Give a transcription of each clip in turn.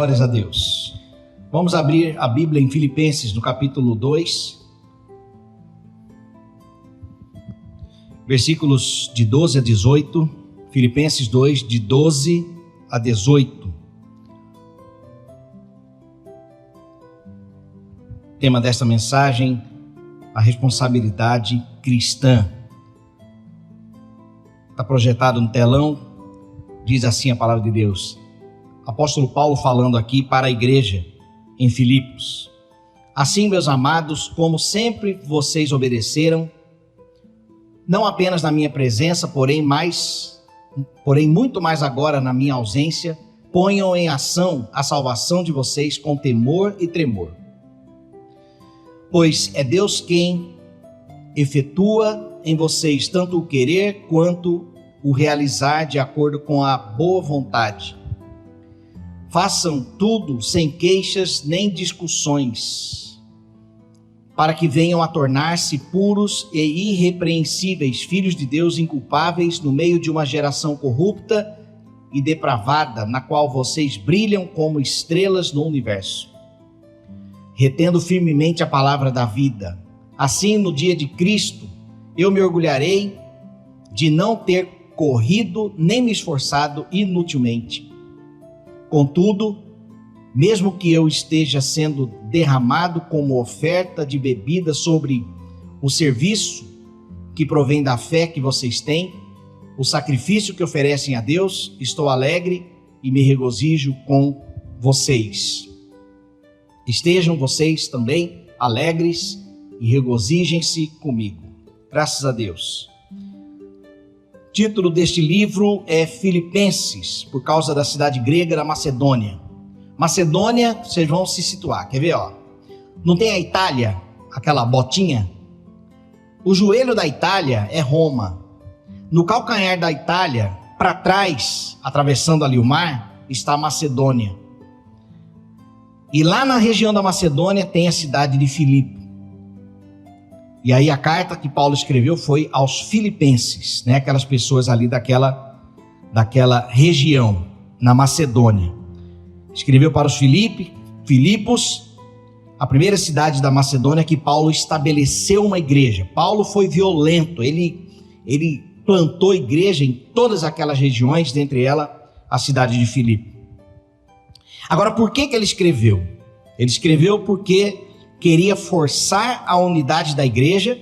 Glórias a Deus. Vamos abrir a Bíblia em Filipenses, no capítulo 2, versículos de 12 a 18. Filipenses 2, de 12 a 18. Tema desta mensagem: a responsabilidade cristã. Está projetado no telão, diz assim a palavra de Deus. Apóstolo Paulo falando aqui para a igreja em Filipos. Assim, meus amados, como sempre vocês obedeceram, não apenas na minha presença, porém muito mais agora na minha ausência, ponham em ação a salvação de vocês com temor e tremor. Pois é Deus quem efetua em vocês tanto o querer quanto o realizar de acordo com a boa vontade. Façam tudo sem queixas nem discussões, para que venham a tornar-se puros e irrepreensíveis, filhos de Deus inculpáveis no meio de uma geração corrupta e depravada, na qual vocês brilham como estrelas no universo, retendo firmemente a palavra da vida. Assim, no dia de Cristo, eu me orgulharei de não ter corrido nem me esforçado inutilmente. Contudo, mesmo que eu esteja sendo derramado como oferta de bebida sobre o serviço que provém da fé que vocês têm, o sacrifício que oferecem a Deus, estou alegre e me regozijo com vocês. Estejam vocês também alegres e regozijem-se comigo. Graças a Deus. O título deste livro é Filipenses, por causa da cidade grega da Macedônia. Macedônia, vocês vão se situar, quer ver? Não tem a Itália, aquela botinha? O joelho da Itália é Roma. No calcanhar da Itália, para trás, atravessando ali o mar, está a Macedônia. E lá na região da Macedônia tem a cidade de Filipe. E aí a carta que Paulo escreveu foi aos filipenses, né? Aquelas pessoas ali daquela região, na Macedônia. Escreveu para os Filipos, a primeira cidade da Macedônia que Paulo estabeleceu uma igreja. Paulo foi violento, ele plantou igreja em todas aquelas regiões, dentre elas a cidade de Filipe. Agora, por que ele escreveu? Ele escreveu porque queria reforçar a unidade da igreja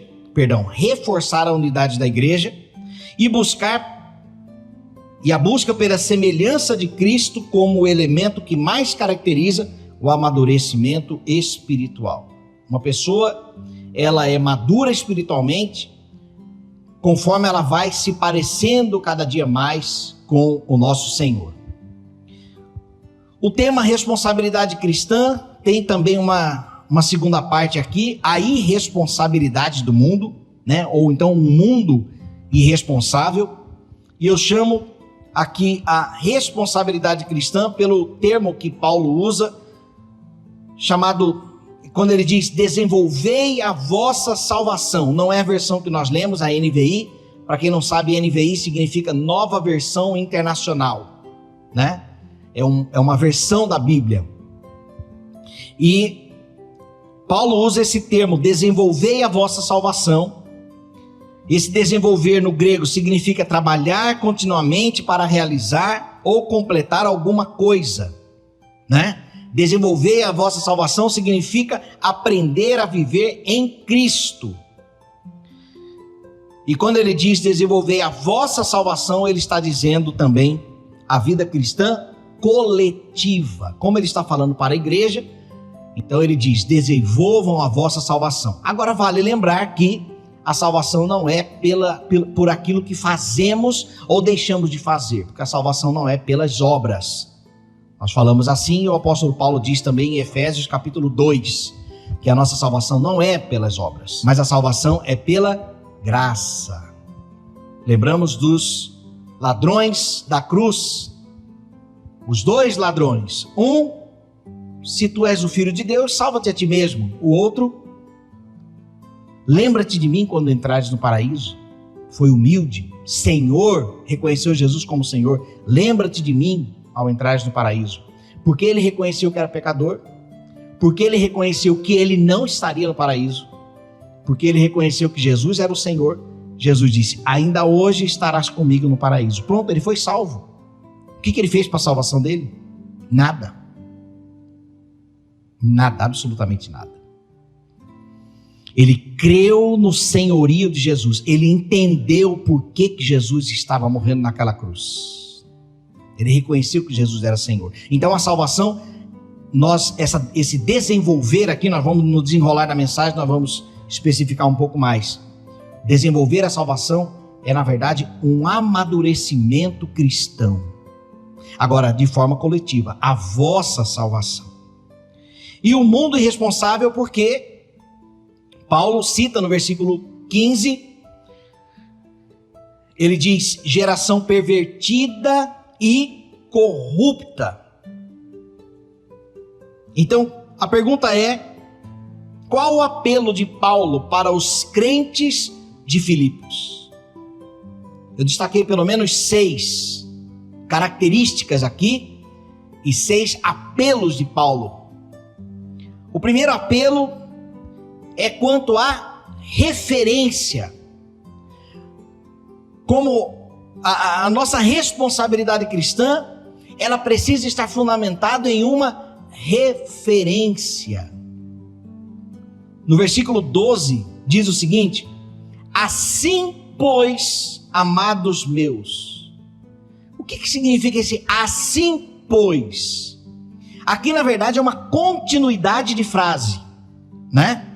e a busca pela semelhança de Cristo como o elemento que mais caracteriza o amadurecimento espiritual. Uma pessoa, ela é madura espiritualmente conforme ela vai se parecendo cada dia mais com o nosso Senhor. O tema responsabilidade cristã tem também uma segunda parte aqui, a irresponsabilidade do mundo, né? Ou então um mundo irresponsável. E eu chamo aqui a responsabilidade cristã pelo termo que Paulo usa, chamado, quando ele diz, desenvolvei a vossa salvação. Não é a versão que nós lemos, a NVI. Para quem não sabe, NVI significa Nova Versão Internacional, né? É uma versão da Bíblia. E Paulo usa esse termo, desenvolvei a vossa salvação. Esse desenvolver no grego significa trabalhar continuamente para realizar ou completar alguma coisa, né? Desenvolver a vossa salvação significa aprender a viver em Cristo. E quando ele diz desenvolver a vossa salvação, ele está dizendo também a vida cristã coletiva. Como ele está falando para a igreja, então ele diz, desenvolvam a vossa salvação. Agora vale lembrar que a salvação não é por aquilo que fazemos ou deixamos de fazer, porque a salvação não é pelas obras. Nós falamos assim, e o apóstolo Paulo diz também em Efésios capítulo 2, que a nossa salvação não é pelas obras, mas a salvação é pela graça. Lembramos dos ladrões da cruz, os dois ladrões, se tu és o Filho de Deus, salva-te a ti mesmo. O outro, lembra-te de mim quando entrares no paraíso. Foi humilde, Senhor, reconheceu Jesus como Senhor. Lembra-te de mim ao entrares no paraíso. porque ele reconheceu que era pecador, porque ele reconheceu que ele não estaria no paraíso, porque ele reconheceu que Jesus era o Senhor. Jesus disse: ainda hoje estarás comigo no paraíso. Pronto, ele foi salvo. O que ele fez para a salvação dele? Nada. Nada, absolutamente nada. Ele creu no senhorio de Jesus. Ele entendeu por que Jesus estava morrendo naquela cruz. Ele reconheceu que Jesus era Senhor. Então a salvação, esse desenvolver aqui, nós vamos no desenrolar da mensagem, nós vamos especificar um pouco mais. Desenvolver a salvação é, na verdade, um amadurecimento cristão. Agora, de forma coletiva, a vossa salvação. E o mundo irresponsável, porque Paulo cita no versículo 15, ele diz: geração pervertida e corrupta. Então, a pergunta é: qual o apelo de Paulo para os crentes de Filipos? Eu destaquei pelo menos 6 características aqui e 6 apelos de Paulo. O primeiro apelo é quanto à referência. Como a nossa responsabilidade cristã, ela precisa estar fundamentada em uma referência. No versículo 12 diz o seguinte: assim, pois, amados meus. O que significa esse assim, pois? Aqui, na verdade, é uma continuidade de frase, né?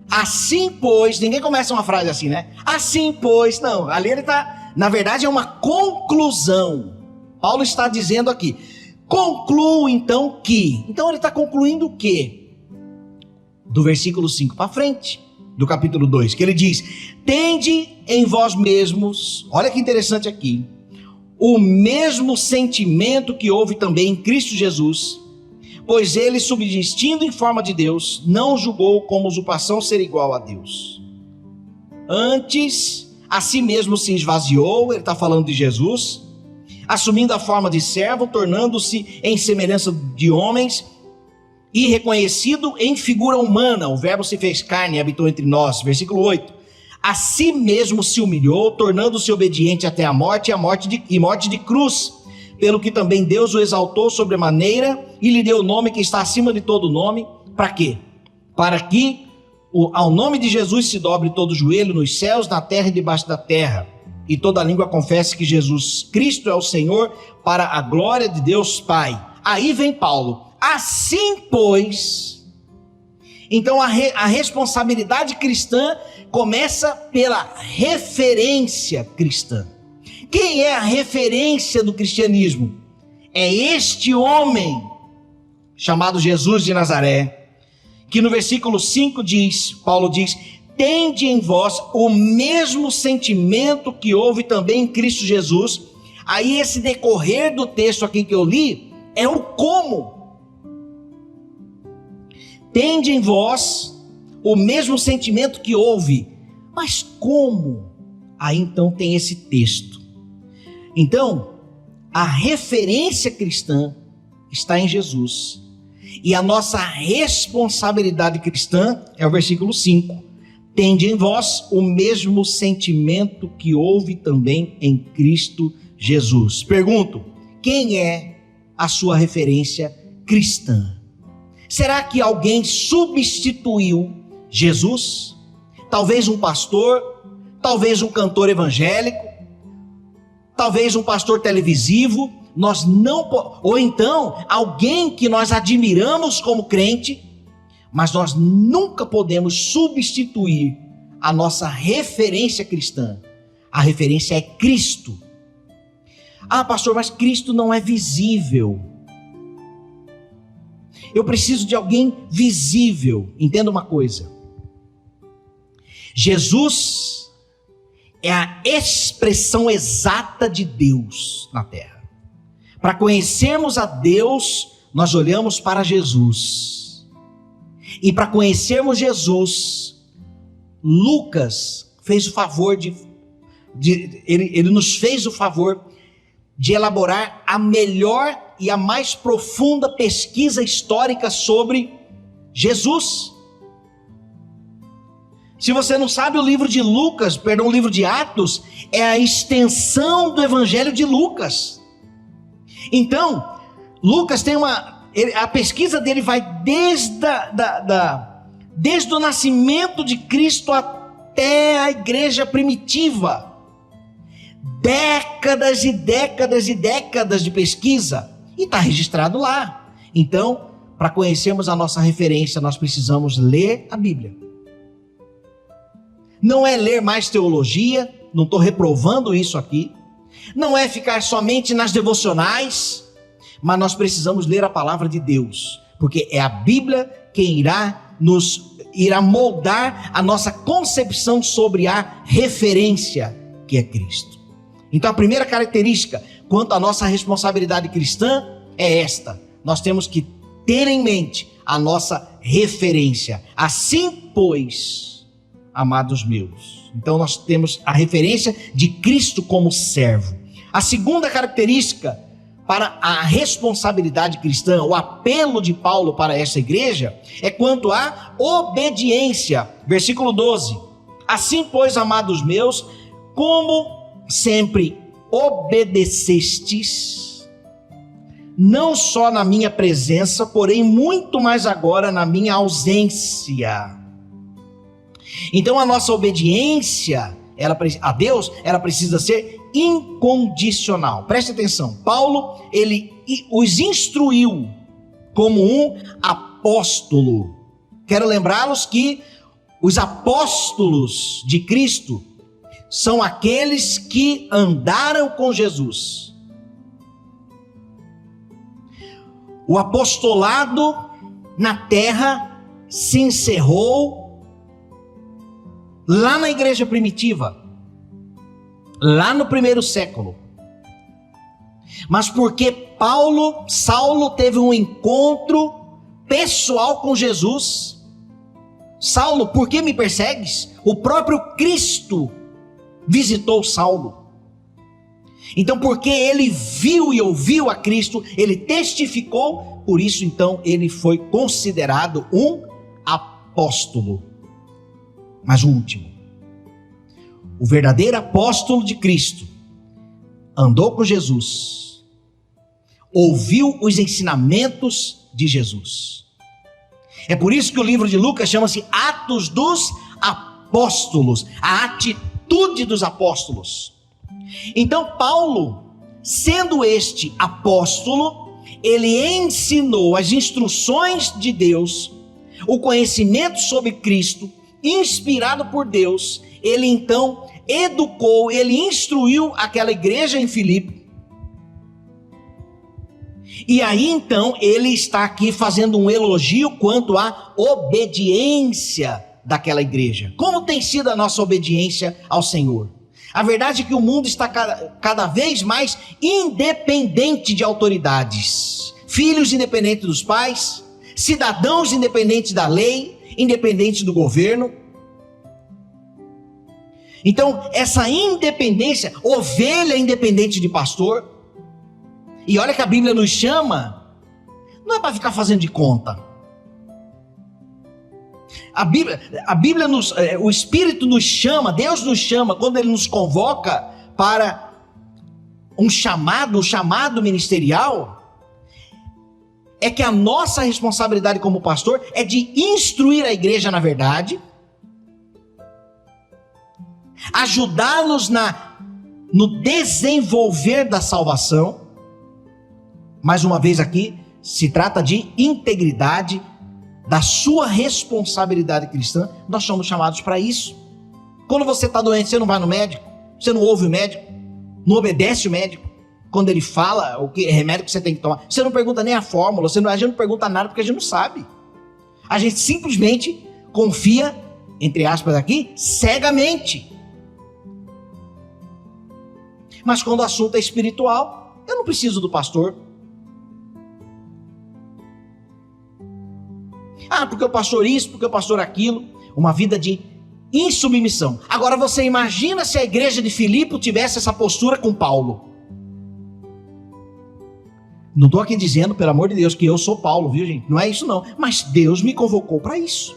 Assim, pois, ninguém começa uma frase assim, né? Assim, pois, não, ali ele está, na verdade, é uma conclusão. Paulo está dizendo aqui: concluo então que. Então ele está concluindo o quê? Do versículo 5 para frente, do capítulo 2, que ele diz: tende em vós mesmos, olha que interessante aqui, o mesmo sentimento que houve também em Cristo Jesus, pois ele, subsistindo em forma de Deus, não julgou como usurpação ser igual a Deus. Antes, a si mesmo se esvaziou, ele está falando de Jesus, assumindo a forma de servo, tornando-se em semelhança de homens, e reconhecido em figura humana, o verbo se fez carne e habitou entre nós. Versículo 8. A si mesmo se humilhou, tornando-se obediente até a morte e morte de cruz, pelo que também Deus o exaltou sobremaneira e lhe deu o nome que está acima de todo nome. Para quê? Para que ao nome de Jesus se dobre todo joelho nos céus, na terra e debaixo da terra, e toda língua confesse que Jesus Cristo é o Senhor, para a glória de Deus Pai. Aí vem Paulo: assim, pois. Então a responsabilidade cristã começa pela referência cristã. Quem é a referência do cristianismo? É este homem chamado Jesus de Nazaré, que no versículo 5 diz, Paulo diz: tende em vós o mesmo sentimento que houve também em Cristo Jesus. Aí esse decorrer do texto aqui que eu li é o como. Tende em vós o mesmo sentimento que houve. Mas como? Aí então tem esse texto. Então, a referência cristã está em Jesus. E a nossa responsabilidade cristã é o versículo 5. Tende em vós o mesmo sentimento que houve também em Cristo Jesus. Pergunto: quem é a sua referência cristã? Será que alguém substituiu Jesus? Talvez um pastor, talvez um cantor evangélico, talvez um pastor televisivo, ou então alguém que nós admiramos como crente, mas nós nunca podemos substituir a nossa referência cristã. A referência é Cristo. Ah, pastor, mas Cristo não é visível. Eu preciso de alguém visível. Entenda uma coisa: Jesus é a expressão exata de Deus na terra. Para conhecermos a Deus, nós olhamos para Jesus. E para conhecermos Jesus, Lucas fez o favor ele nos fez o favor de elaborar a melhor e a mais profunda pesquisa histórica sobre Jesus. Se você não sabe, o livro de Atos é a extensão do Evangelho de Lucas. Então, Lucas tem a pesquisa dele vai desde o nascimento de Cristo até a igreja primitiva. Décadas e décadas e décadas de pesquisa, e está registrado lá. Então, para conhecermos a nossa referência, nós precisamos ler a Bíblia. Não é ler mais teologia, não estou reprovando isso aqui. Não é ficar somente nas devocionais, mas nós precisamos ler a palavra de Deus, porque é a Bíblia quem irá moldar a nossa concepção sobre a referência que é Cristo. Então a primeira característica quanto à nossa responsabilidade cristã é esta: nós temos que ter em mente a nossa referência. Assim, pois, amados meus, então nós temos a referência de Cristo como servo. A segunda característica para a responsabilidade cristã, o apelo de Paulo para essa igreja, é quanto à obediência. Versículo 12: assim, pois, amados meus, como sempre obedecestes, não só na minha presença, porém muito mais agora na minha ausência. Então a nossa obediência a Deus, ela precisa ser incondicional. Preste atenção, Paulo, ele os instruiu como um apóstolo. Quero lembrá-los que os apóstolos de Cristo são aqueles que andaram com Jesus. O apostolado na terra se encerrou lá na igreja primitiva, lá no primeiro século. Mas porque Saulo teve um encontro pessoal com Jesus. Saulo, por que me persegues? O próprio Cristo visitou Saulo. Então, porque ele viu e ouviu a Cristo, ele testificou, por isso então ele foi considerado um apóstolo. Mas o último, o verdadeiro apóstolo de Cristo, andou com Jesus, ouviu os ensinamentos de Jesus. É por isso que o livro de Lucas chama-se Atos dos Apóstolos, a atitude dos apóstolos. Então Paulo, sendo este apóstolo, ele ensinou as instruções de Deus, o conhecimento sobre Cristo, inspirado por Deus. Ele então educou, ele instruiu aquela igreja em Filipe. E aí então ele está aqui fazendo um elogio quanto à obediência daquela igreja. Como tem sido a nossa obediência ao Senhor? A verdade é que o mundo está cada vez mais independente de autoridades. Filhos independentes dos pais, cidadãos independentes da lei, independentes do governo. Então, essa independência, ovelha independente de pastor. E olha que a Bíblia nos chama, não é para ficar fazendo de conta. A Bíblia o Espírito nos chama, Deus nos chama, quando Ele nos convoca para um chamado ministerial, é que a nossa responsabilidade como pastor é de instruir a igreja na verdade, ajudá-los no desenvolver da salvação. Mais uma vez aqui, se trata de integridade da sua responsabilidade cristã. Nós somos chamados para isso. Quando você está doente, você não vai no médico, você não ouve o médico, não obedece o médico quando ele fala o que remédio que você tem que tomar. Você não pergunta nem a fórmula, a gente não pergunta nada porque a gente não sabe. A gente simplesmente confia, entre aspas aqui, cegamente. Mas quando o assunto é espiritual, eu não preciso do pastor. Porque o pastor isso, porque o pastor aquilo. Uma vida de insubmissão. Agora você imagina se a igreja de Filipe tivesse essa postura com Paulo. Não estou aqui dizendo, pelo amor de Deus, que eu sou Paulo, viu, gente? Não é isso não. Mas Deus me convocou para isso.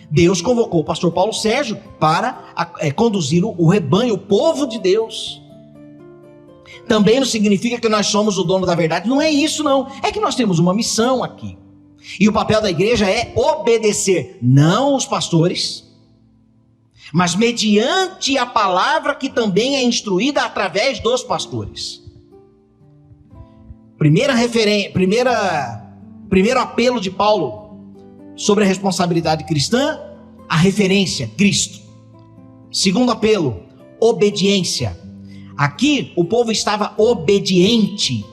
Deus convocou o pastor Paulo Sérgio para conduzir o rebanho, o povo de Deus. Também não significa que nós somos o dono da verdade. Não é isso não. É que nós temos uma missão aqui. E o papel da igreja é obedecer, não os pastores, mas mediante a palavra que também é instruída através dos pastores. Primeiro apelo de Paulo sobre a responsabilidade cristã, a referência, Cristo. Segundo apelo, obediência. Aqui o povo estava obediente,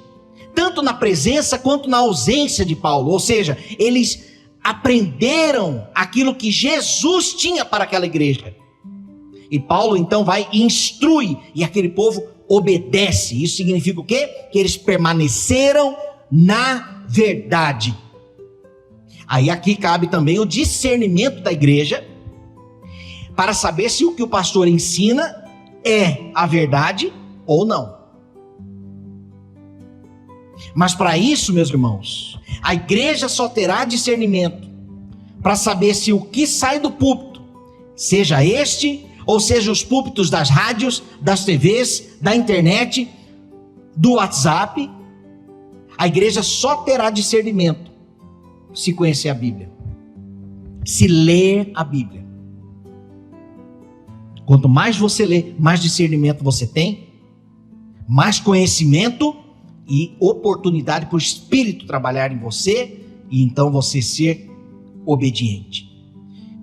tanto na presença quanto na ausência de Paulo, ou seja, eles aprenderam aquilo que Jesus tinha para aquela igreja. E Paulo então vai e instrui, e aquele povo obedece. Isso significa o quê? Que eles permaneceram na verdade. Aí aqui cabe também o discernimento da igreja, para saber se o que o pastor ensina é a verdade ou não. Mas para isso, meus irmãos, a igreja só terá discernimento para saber se o que sai do púlpito, seja este, ou seja os púlpitos das rádios, das TVs, da internet, do WhatsApp, a igreja só terá discernimento se conhecer a Bíblia, se ler a Bíblia. Quanto mais você lê, mais discernimento você tem, mais conhecimento e oportunidade para o Espírito trabalhar em você, e então você ser obediente.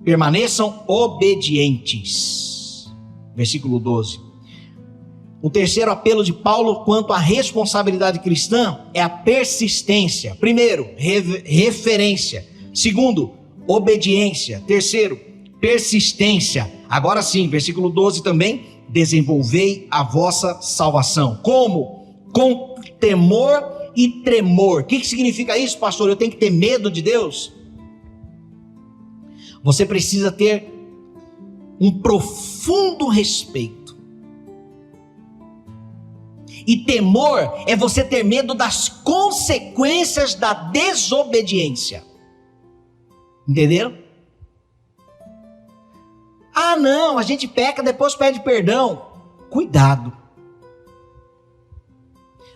Permaneçam obedientes. Versículo 12. O terceiro apelo de Paulo quanto à responsabilidade cristã é a persistência. Primeiro, referência. Segundo, obediência. Terceiro, persistência. Agora sim, versículo 12 também, desenvolvei a vossa salvação. Como? Com temor e tremor. O que significa isso, pastor? Eu tenho que ter medo de Deus? Você precisa ter um profundo respeito. E temor é você ter medo das consequências da desobediência. Entenderam? Ah, não, a gente peca, depois pede perdão. Cuidado.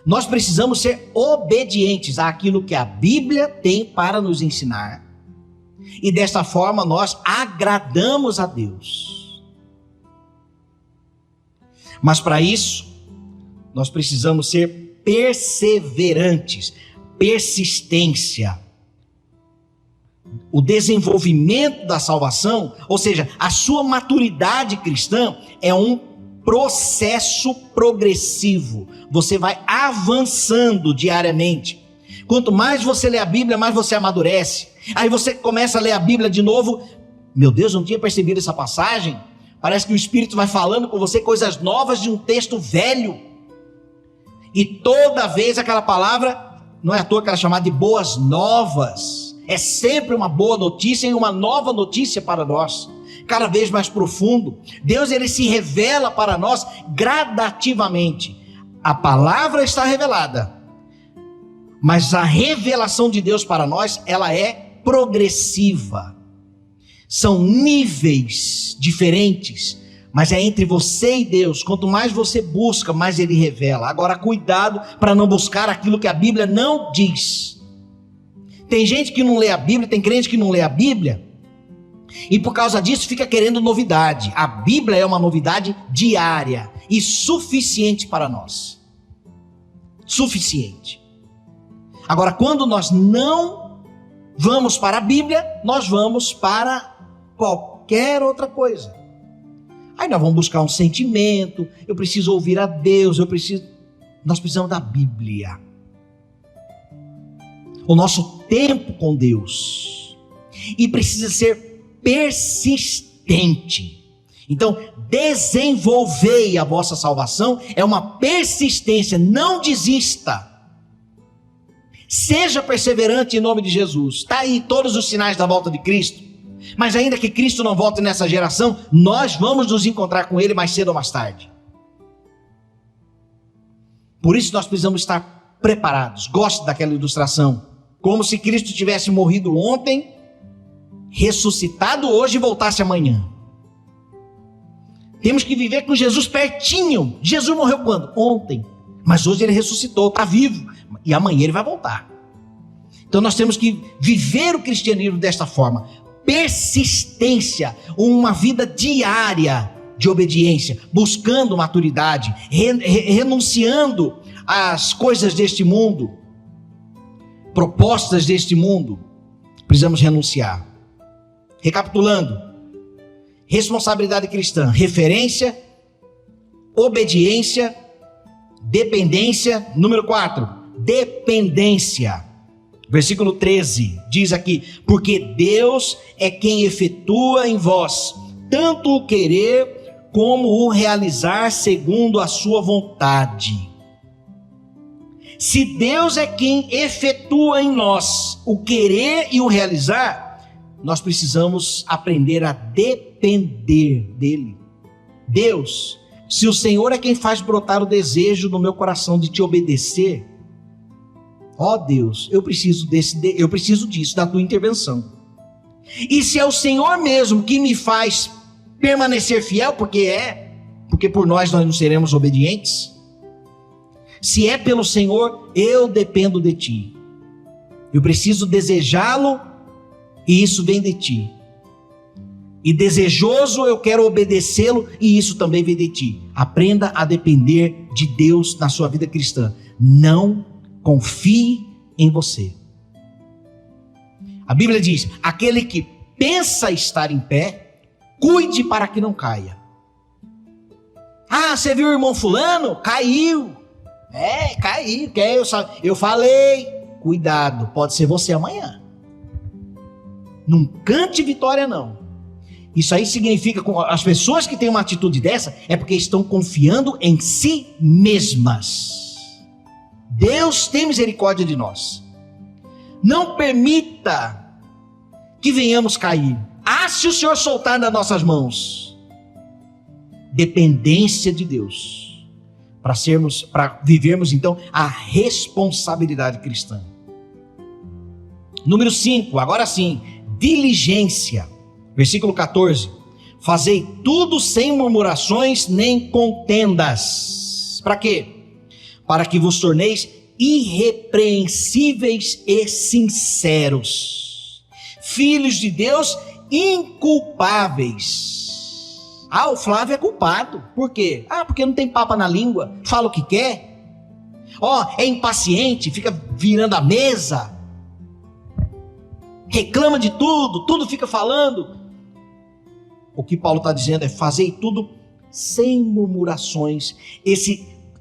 Nós precisamos ser obedientes àquilo que a Bíblia tem para nos ensinar. E desta forma nós agradamos a Deus. Mas para isso, nós precisamos ser perseverantes, persistência. O desenvolvimento da salvação, ou seja, a sua maturidade cristã é um processo progressivo. Você vai avançando diariamente. Quanto mais você lê a Bíblia, mais você amadurece. Aí você começa a ler a Bíblia de novo. Meu Deus, eu não tinha percebido essa passagem. Parece que o Espírito vai falando com você coisas novas de um texto velho. E toda vez aquela palavra, não é à toa que ela é chamada de boas novas. É sempre uma boa notícia e uma nova notícia para nós. Cada vez mais profundo. Deus, ele se revela para nós gradativamente. A palavra está revelada, mas a revelação de Deus para nós, ela é progressiva. São níveis diferentes, mas é entre você e Deus. Quanto mais você busca, mais ele revela. Agora, cuidado para não buscar aquilo que a Bíblia não diz. Tem gente que não lê a Bíblia, tem crente que não lê a Bíblia, e por causa disso fica querendo novidade. A Bíblia é uma novidade diária e suficiente para nós. Suficiente. Agora, quando nós não vamos para a Bíblia, nós vamos para qualquer outra coisa. Aí nós vamos buscar um sentimento, eu preciso ouvir a Deus, nós precisamos da Bíblia. O nosso tempo com Deus. E precisa ser persistente. Então, desenvolvei a vossa salvação, é uma persistência, não desista. Seja perseverante em nome de Jesus. Está aí todos os sinais da volta de Cristo. Mas ainda que Cristo não volte nessa geração, nós vamos nos encontrar com Ele mais cedo ou mais tarde. Por isso nós precisamos estar preparados. Gosto daquela ilustração. Como se Cristo tivesse morrido ontem, ressuscitado hoje e voltasse amanhã. Temos que viver com Jesus pertinho. Jesus morreu quando? Ontem. Mas hoje ele ressuscitou, está vivo. E amanhã ele vai voltar. Então nós temos que viver o cristianismo desta forma. Persistência, uma vida diária de obediência, buscando maturidade, renunciando às coisas deste mundo, propostas deste mundo. Precisamos renunciar. Recapitulando: responsabilidade cristã, referência, obediência, dependência. Número 4, dependência. Versículo 13 diz aqui: porque Deus é quem efetua em vós tanto o querer como o realizar segundo a sua vontade. Se Deus é quem efetua em nós o querer e o realizar, nós precisamos aprender a depender dele. Deus, se o Senhor é quem faz brotar o desejo no meu coração de te obedecer, ó Deus, eu preciso disso, da tua intervenção. E se é o Senhor mesmo que me faz permanecer fiel, porque por nós não seremos obedientes. Se é pelo Senhor, eu dependo de ti. Eu preciso desejá-lo, e isso vem de ti. E desejoso eu quero obedecê-lo, e isso também vem de ti. Aprenda a depender de Deus na sua vida cristã. Não confie em você. A Bíblia diz: aquele que pensa estar em pé, cuide para que não caia. Ah, você viu o irmão fulano? Caiu. Caiu. Eu falei, cuidado, pode ser você amanhã. Não cante vitória não. Isso aí significa, as pessoas que têm uma atitude dessa, é porque estão confiando em si mesmas. Deus tem misericórdia de nós. Não permita que venhamos cair. Se o Senhor soltar das nossas mãos, dependência de Deus, para vivermos então a responsabilidade cristã. Número 5, agora sim, diligência. Versículo 14: fazei tudo sem murmurações nem contendas. Para quê? Para que vos torneis irrepreensíveis e sinceros, filhos de Deus inculpáveis. O Flávio é culpado. Por quê? Porque não tem papa na língua, fala o que quer. É impaciente, fica virando a mesa, reclama de tudo fica falando. O que Paulo está dizendo é: fazei tudo sem murmurações,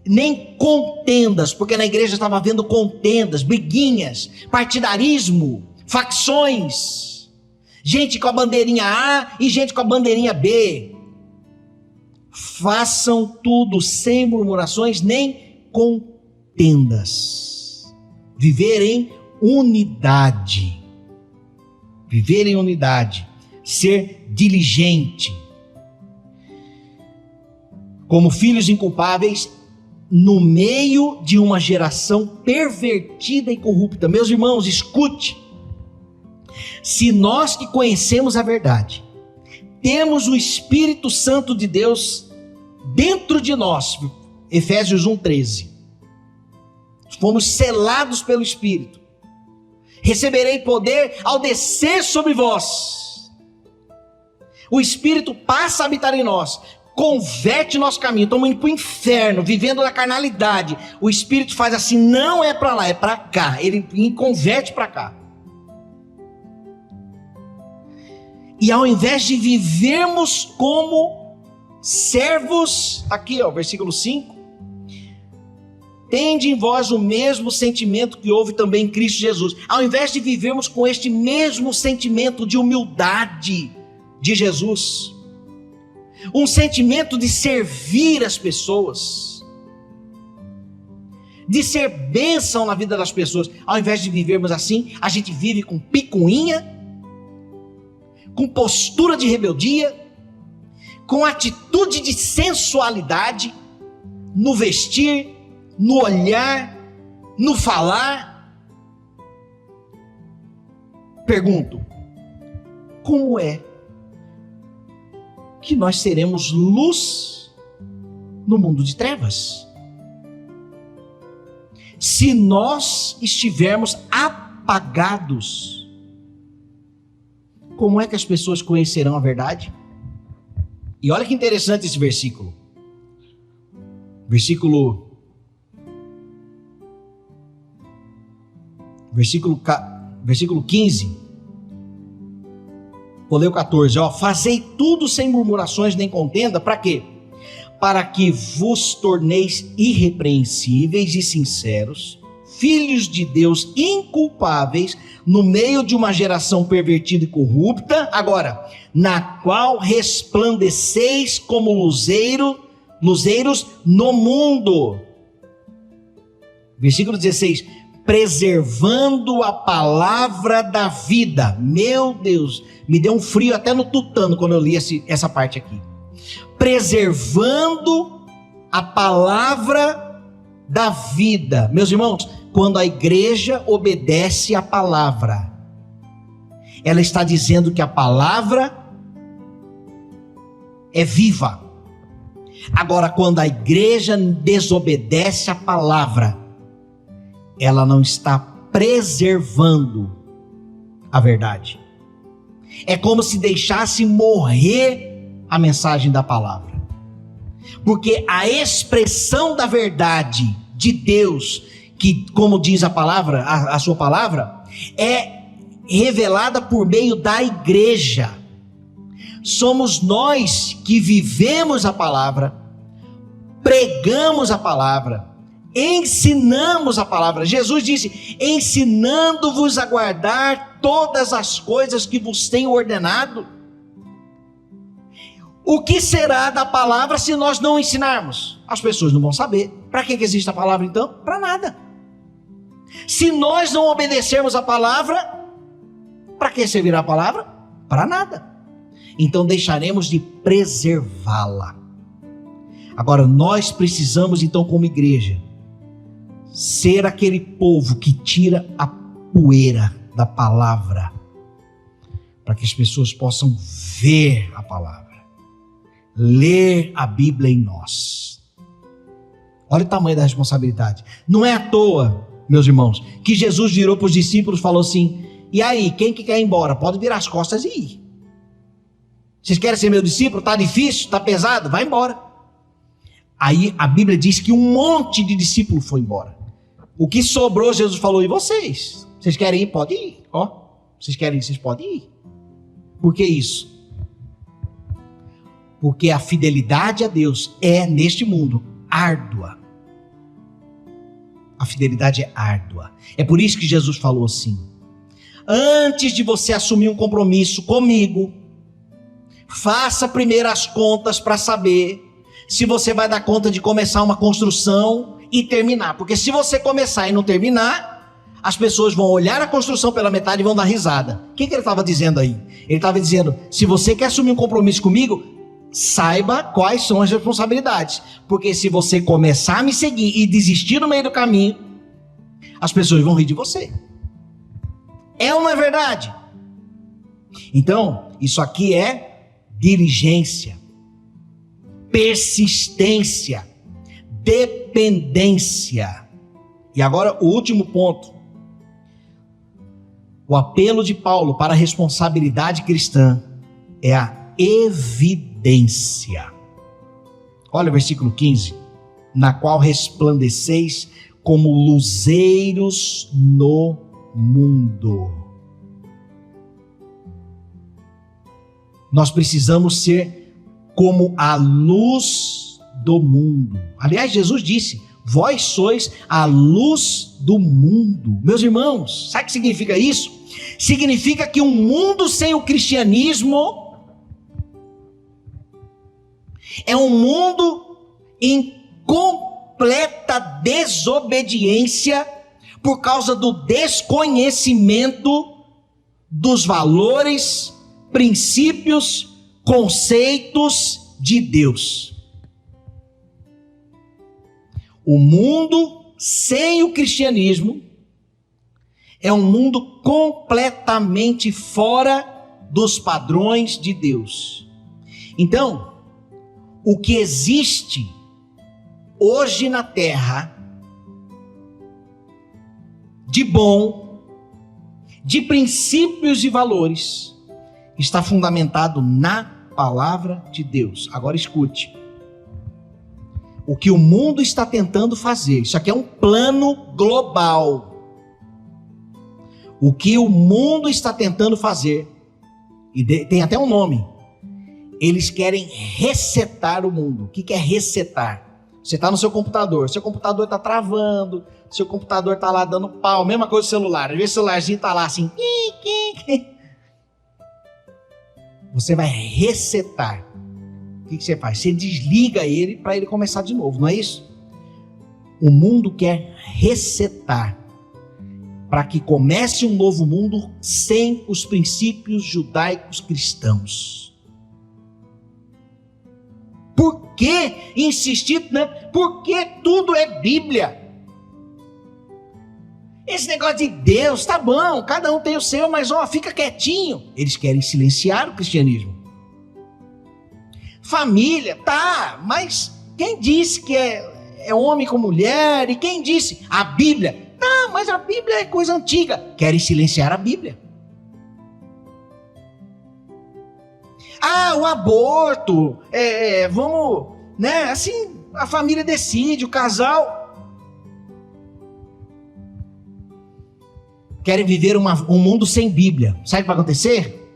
nem contendas, porque na igreja estava havendo contendas, briguinhas, partidarismo, facções. Gente com a bandeirinha A e gente com a bandeirinha B. Façam tudo sem murmurações nem contendas. Viver em unidade. Viver em unidade. Ser diligente. Como filhos inculpáveis no meio de uma geração pervertida e corrupta. Meus irmãos, escute. Se nós que conhecemos a verdade, temos o Espírito Santo de Deus dentro de nós, Efésios 1:13, fomos selados pelo Espírito, receberei poder ao descer sobre vós. O Espírito passa a habitar em nós, converte nosso caminho. Estamos indo para o inferno, vivendo na carnalidade. O Espírito faz assim: não é para lá, é para cá. Ele converte para cá. E ao invés de vivermos como servos, aqui versículo 5, tende em vós o mesmo sentimento que houve também em Cristo Jesus. Ao invés de vivermos com este mesmo sentimento de humildade de Jesus, um sentimento de servir as pessoas, de ser bênção na vida das pessoas, ao invés de vivermos assim, a gente vive com picuinha, com postura de rebeldia, com atitude de sensualidade, no vestir, no olhar no falar. Pergunto, como é que nós seremos luz no mundo de trevas? Se nós estivermos apagados, como é que as pessoas conhecerão a verdade? E olha que interessante esse versículo. Versículo 15. Vou ler o 14. Fazei tudo sem murmurações nem contenda. Para quê? Para que vos torneis irrepreensíveis e sinceros, filhos de Deus inculpáveis, no meio de uma geração pervertida e corrupta, agora, na qual resplandeceis como luzeiros no mundo. Versículo 16, preservando a palavra da vida. Meu Deus, me deu um frio até no tutano quando eu li essa parte aqui. Preservando a palavra da vida. Meus irmãos, quando a igreja obedece à palavra, ela está dizendo que a palavra é viva. Agora, quando a igreja desobedece à palavra, ela não está preservando a verdade. É como se deixasse morrer a mensagem da palavra. Porque a expressão da verdade de Deus, que, como diz a palavra, a sua palavra, é revelada por meio da igreja. Somos nós que vivemos a palavra, pregamos a palavra, ensinamos a palavra. Jesus disse, ensinando-vos a guardar todas as coisas que vos tenho ordenado. O que será da palavra se nós não ensinarmos? As pessoas não vão saber. Para que existe a palavra então? Para nada. Se nós não obedecermos a palavra, para que servirá a palavra? Para nada. Então deixaremos de preservá-la. Agora, nós precisamos então, como igreja, ser aquele povo que tira a poeira da palavra, para que as pessoas possam ver a palavra, ler a Bíblia em nós. Olha o tamanho da responsabilidade. Não é à toa, meus irmãos, que Jesus virou para os discípulos e falou assim, e aí, quem que quer ir embora? Pode virar as costas e ir. Vocês querem ser meu discípulo? Está difícil? Está pesado? Vai embora. Aí a Bíblia diz que um monte de discípulos foi embora. O que sobrou, Jesus falou, e vocês? Vocês querem ir? Pode ir. Vocês querem ir? Vocês podem ir. Por que isso? Porque a fidelidade a Deus é, neste mundo, árdua. A fidelidade é árdua. É por isso que Jesus falou assim, antes de você assumir um compromisso comigo, faça primeiro as contas para saber se você vai dar conta de começar uma construção e terminar. Porque se você começar e não terminar, as pessoas vão olhar a construção pela metade e vão dar risada. O que ele estava dizendo aí? Ele estava dizendo, se você quer assumir um compromisso comigo, saiba quais são as responsabilidades. Porque se você começar a me seguir e desistir no meio do caminho, as pessoas vão rir de você. É ou não é verdade? Então, isso aqui é diligência, persistência, dependência. E agora o último ponto. O apelo de Paulo para a responsabilidade cristã é a evidência. Olha o versículo 15. Na qual resplandeceis como luzeiros no mundo. Nós precisamos ser como a luz do mundo. Aliás, Jesus disse, vós sois a luz do mundo. Meus irmãos, sabe o que significa isso? Significa que um mundo sem o cristianismo é um mundo em completa desobediência por causa do desconhecimento dos valores, princípios, conceitos de Deus. O mundo sem o cristianismo é um mundo completamente fora dos padrões de Deus. Então, o que existe hoje na terra de bom, de princípios e valores, está fundamentado na palavra de Deus. Agora escute. O que o mundo está tentando fazer, isso aqui é um plano global. O que o mundo está tentando fazer, e tem até um nome, eles querem resetar o mundo. O que é resetar? Você está no seu computador está travando, seu computador está lá dando pau, mesma coisa do celular. Às vezes o celularzinho está lá assim. Você vai resetar. O que você faz? Você desliga ele para ele começar de novo, não é isso? O mundo quer resetar para que comece um novo mundo sem os princípios judaicos cristãos. Por que insistir, né? Porque tudo é Bíblia. Esse negócio de Deus, tá bom, cada um tem o seu, mas fica quietinho. Eles querem silenciar o cristianismo. Família, tá, mas quem disse que é homem com mulher? E quem disse? A Bíblia. Tá, mas a Bíblia é coisa antiga. Querem silenciar a Bíblia. O aborto, vamos, né, assim, a família decide, o casal. Querem viver um mundo sem Bíblia. Sabe o que vai acontecer?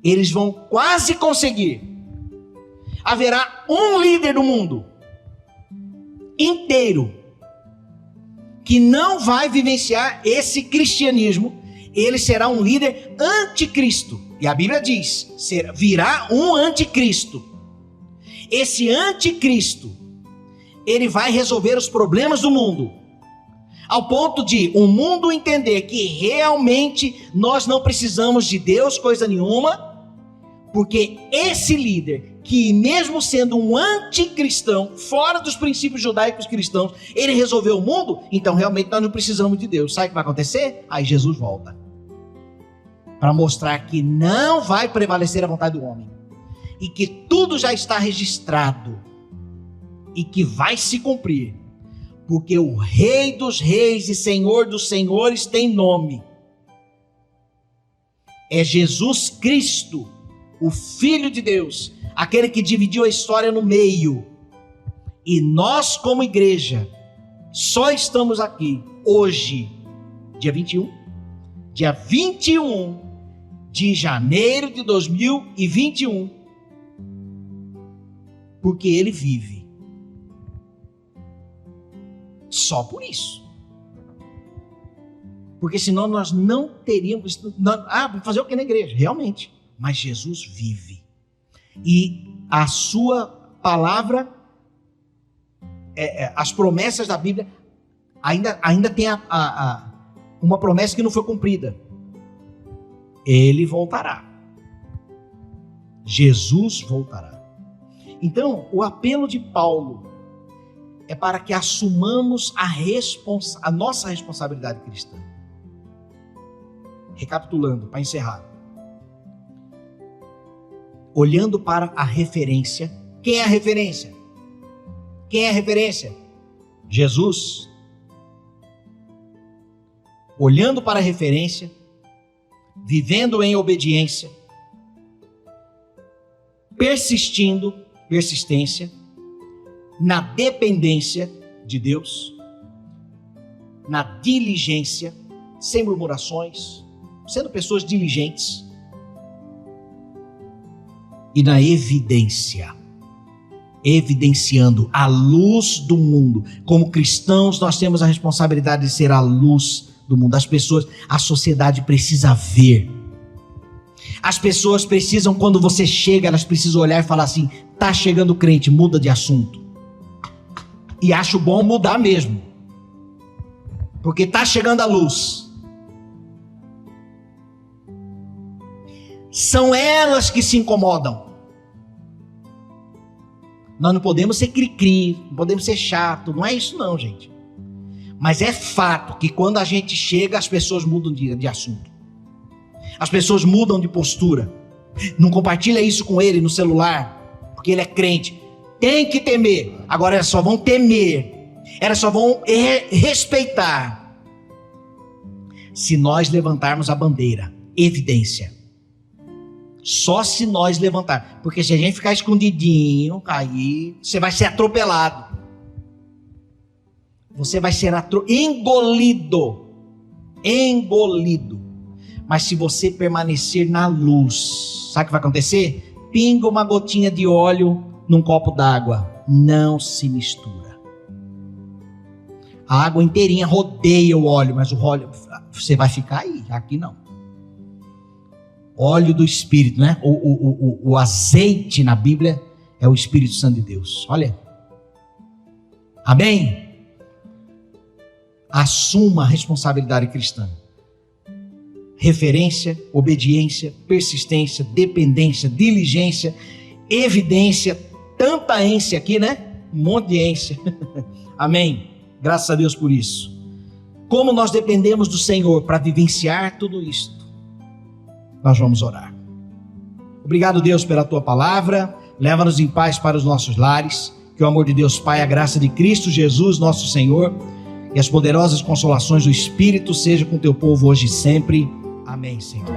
Eles vão quase conseguir. Haverá um líder do mundo inteiro que não vai vivenciar esse cristianismo. Ele será um líder anticristo. E a Bíblia diz, virá um anticristo. Esse anticristo, ele vai resolver os problemas do mundo, ao ponto de o mundo entender que realmente nós não precisamos de Deus, coisa nenhuma, porque esse líder, que mesmo sendo um anticristão, fora dos princípios judaicos cristãos, ele resolveu o mundo, então realmente nós não precisamos de Deus. Sabe o que vai acontecer? Aí Jesus volta para mostrar que não vai prevalecer a vontade do homem, e que tudo já está registrado, e que vai se cumprir, porque o Rei dos Reis e Senhor dos Senhores tem nome. É Jesus Cristo, o Filho de Deus, aquele que dividiu a história no meio. E nós, como igreja, só estamos aqui hoje, dia 21 de janeiro de 2021, porque Ele vive. Só por isso. Porque senão nós não teríamos... vamos fazer o que na igreja? Realmente. Mas Jesus vive. E a sua palavra, as promessas da Bíblia, ainda tem uma promessa que não foi cumprida. Ele voltará. Jesus voltará. Então, o apelo de Paulo é para que assumamos a nossa responsabilidade cristã. Recapitulando, para encerrar. Olhando para a referência. Quem é a referência? Quem é a referência? Jesus. Olhando para a referência, vivendo em obediência, persistência, na dependência de Deus, na diligência, sem murmurações, sendo pessoas diligentes, e na evidência, evidenciando a luz do mundo. Como cristãos, nós temos a responsabilidade de ser a luz do mundo. As pessoas, a sociedade precisa ver. As pessoas precisam, quando você chega, elas precisam olhar e falar assim: tá chegando o crente, muda de assunto. E acho bom mudar mesmo, porque tá chegando a luz. São elas que se incomodam. Nós não podemos ser cri-cri, não podemos ser chato, não é isso não, gente. Mas é fato que quando a gente chega, as pessoas mudam de assunto. As pessoas mudam de postura. Não compartilha isso com ele no celular, porque ele é crente. Tem que temer. Agora elas só vão temer. Elas só vão respeitar se nós levantarmos a bandeira. Evidência. Só se nós levantar. Porque se a gente ficar escondidinho, aí você vai ser atropelado. Você vai ser engolido. Engolido. Mas se você permanecer na luz, sabe o que vai acontecer? Pinga uma gotinha de óleo num copo d'água. Não se mistura. A água inteirinha rodeia o óleo, mas o óleo, você vai ficar aí. Aqui não. Óleo do Espírito, né? O azeite na Bíblia é o Espírito Santo de Deus. Olha. Amém? Assuma a responsabilidade cristã. Referência, obediência, persistência, dependência, diligência, evidência, tanta ência aqui, né? Um monte de ência. Amém? Graças a Deus por isso. Como nós dependemos do Senhor para vivenciar tudo isto? Nós vamos orar. Obrigado, Deus, pela tua palavra. Leva-nos em paz para os nossos lares. Que o amor de Deus Pai, a graça de Cristo Jesus, nosso Senhor, e as poderosas consolações do Espírito sejam com teu povo hoje e sempre. Amém, Senhor.